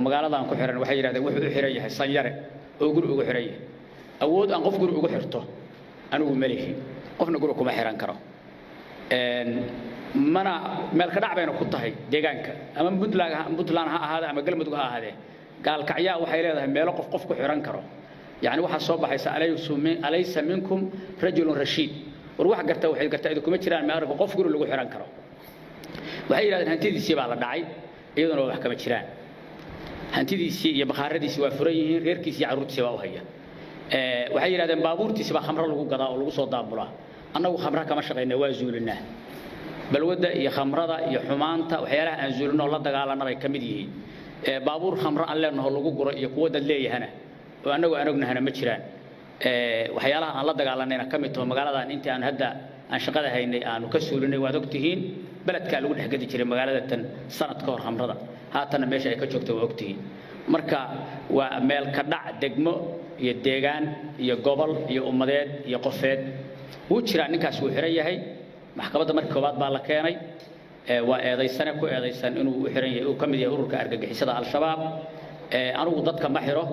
magaaladan ku xiran waxay yiraahdeen wuxuu u xiran yahay sanyare oo guri ugu xiran yahay awood aan qof guri ugu xirto anigu maleehi qofna guri kuma xiran karo mana meel ka dhacbayna ku tahay deegaanka ama Puntland ha ahaada ama Galmudug ha ahaade gaalkacyaa waxay leedahay meel qof ku xiran karo يعني waxa soo baxaysa alaysa minkum rajulun rashid war wax garta waxay gartaa idinku ma jiraan ma arko qof guri lagu xiran karo waxay yiraahdeen hantidiisii baa la dhacay iyaduna wax kama jiraan hantidiisii iyo baqaaradiisii waa furan yihiin reerkiisii caruurtiisii waa u haya waxay yiraahdeen baabuurtiisii baa khamro lagu gadaa oo lagu soo daabulaa annagu khamra kama shaqeynaa waa zuulinaa balwada iyo khamrada iyo xumaanta waxyaalaha aan zuulino la dagaalanay kamid yihiin baabuur khamro aan leenahay lagu guro iyo kuwa dad leeyahana oo anagu anagnahana ma jiraan waxyaalaha aan la dagaalanayna kamid tahay magaaladan intii aan hadda aan shaqada haynay aanu ka suulinay waad ogtihiin beledka lagu dhaxgadi jiray magaalada tan sanad ka hor khamrada haatana meesha ay ka joogto waa ogtihiin marka waa meel ka dhac degmo iyo deegaan iyo gobol iyo ummadeed iyo qofeed uu jira ninkaas uu xiran yahay maxkamadda markii koobaad baa la keenay waa eedaysana ku eedaysan inuu u xiran yahay uu kamid yahay ururka argagixisada al-shabaab anigu dadka ma xiro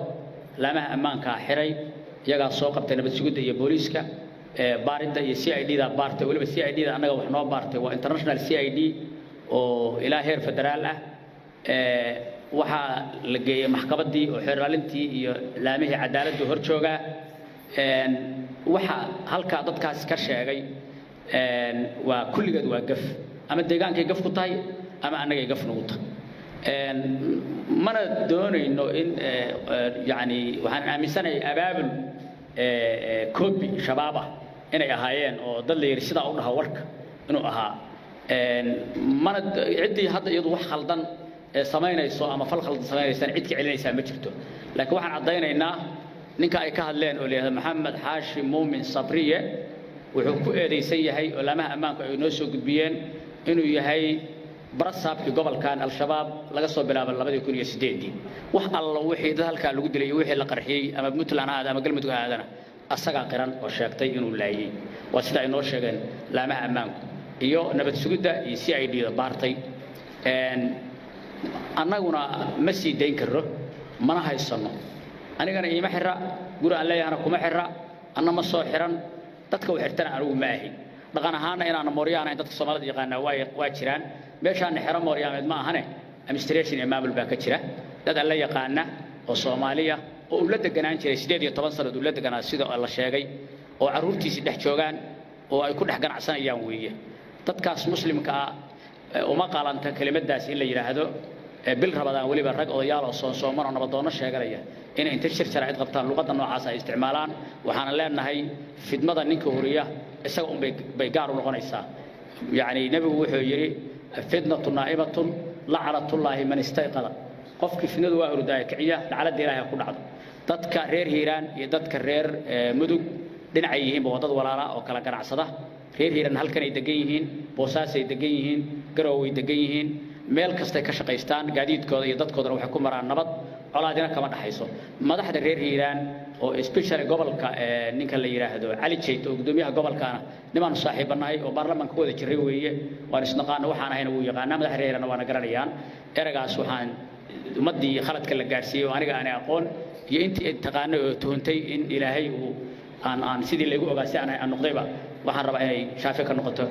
laamaha ammaanka xiray iyaga soo qabtay nabad sugidda iyo booliiska baarinta iyo CID da baartay waliba CID da anaga wax noo baartay waa international CID oo ilaa heer federaal ah waxa la geeyay maxkamaddii oo xiraalintii iyo laamihii cadaaladda hor jooga waxa halka dadkaas ka sheegay waa kulligeed waa gaf ama deegaankay gaf ku tahay ama anagay gaf nagu tahay mana doonayno in yani waxaan aaminsanahay abaabul koobi shabaaba inay ahaayeen oo dad la yiri sida u dhaha warka inuu ahaa mana cidii hadda iyadu wax khaldan sameynayso ama fal khaldan sameynaysan cid ka celinaysa ma jirto laakiin waxaan cadaynaynaa ninka ay ka hadleen oo leeyahay Maxamed Xaashi Muumin Sabriye wuxuu ku eedeysan yahay oo laamaha ammaanka ay noo soo gudbiyeen inuu yahay برصابك قبل كان الشباب لقصوا بلا باللبدي كل يسديدي وحلا وحي ذا هالك لو قدري وحي لقرحي أما بمثل أنا هذا ما قل متوه هذا السجع قرن وشاكتي إنه لاي وستة إنه شجن لا ما أمام يو نبت سجدة CID بارتي أنا قلنا مسي دين كره ما أنا هاي الصنع أنا قلنا إيه محرة قول الله أنا كم محرة أنا مصور حرن تذكر حرتنا أروح ماهي لقنا هانا أنا موريانا أنت الصومال يقنا واجران meeshaan xero Maryaamed ma ahane administration imaam al-Bakajira dad alla yaqaana oo Soomaaliya oo la deganaan jiray 18 sano dawlad deganaa sida la sheegay oo caruurtiisa dhex joogan oo ay ku dhex ganacsanayaan weeye dadkaas muslimka ah uma qalanta kelimadaas in la yiraahdo bil Ramadaan waliba rag odayaal oo Soomaali oo nabadoono sheeganaya in inta shirkad qabtaan luqadda noocaas ay isticmaalaan waxaan leenahay fidmada ninka horiya isaga bay gaar u noqonaysaa yani nabigu wuxuu yiri فتنة نائبة لعنة الله من استيقظ قفك فتنة وأرداء كعية لعلى الديرة يكون عضو تذكر هيران يذكر مدق دنعيهم بوضد ولا أو كلا كرع صدا هيران هل كان يدقيهين بوساس يدقيهين قرو يدقيهين ميل كستي كشقيستان قاعدين كذا يضد كذا وحكم مرة النبض على دينا كمان حيسو ما ده حدا هيران أو إسبيشال قبل نيك اللي يراهدو علي شيء تقدميها قبل كان نمان صاحب الناي وبرلمان كود جريوية ونسنقان وحنا هنا ويقانا ما ده هيران وانا قرريان إرجع سوحان مدي خلت كلا جارسي وأنا أقول يأنت تقان تهنتي إن إلهي وأن سيدي اللي يقول بس أنا النقطة وحنا ربعي شافك النقطة